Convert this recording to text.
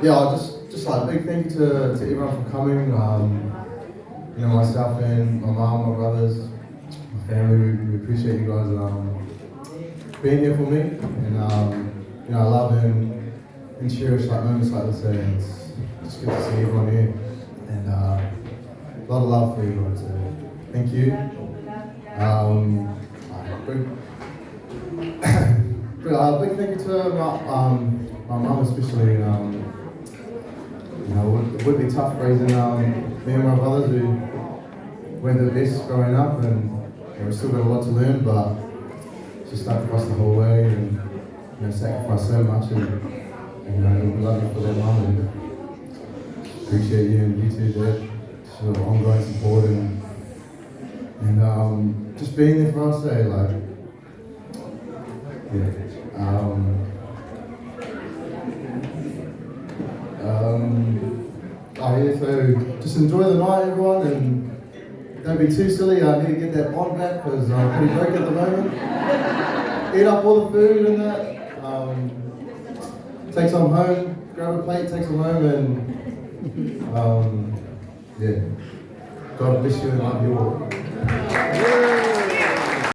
yeah, I just like big thank you to everyone for coming. You know, myself and my mom, my brothers, my family. We appreciate you guys being here for me, and you know, I love and cherish like moments like this, and it's just good to see everyone here, and a lot of love for you guys. So thank you. Big thank you to my mum especially. You know, it would be tough raising me and my brothers who went the best growing up, and you know, we still got a lot to learn, but she stuck with us the whole way, and you know, sacrificed so much, and you know, we love you for that, Mum, and appreciate you and you too, Dad, for the ongoing support and just being there for us, like, yeah. So just enjoy the night, everyone, and don't be too silly. I need to get that bond back because I'm pretty broke at the moment. Eat up all the food and that. Take some home, grab a plate, take some home, and yeah. God bless you and love you all.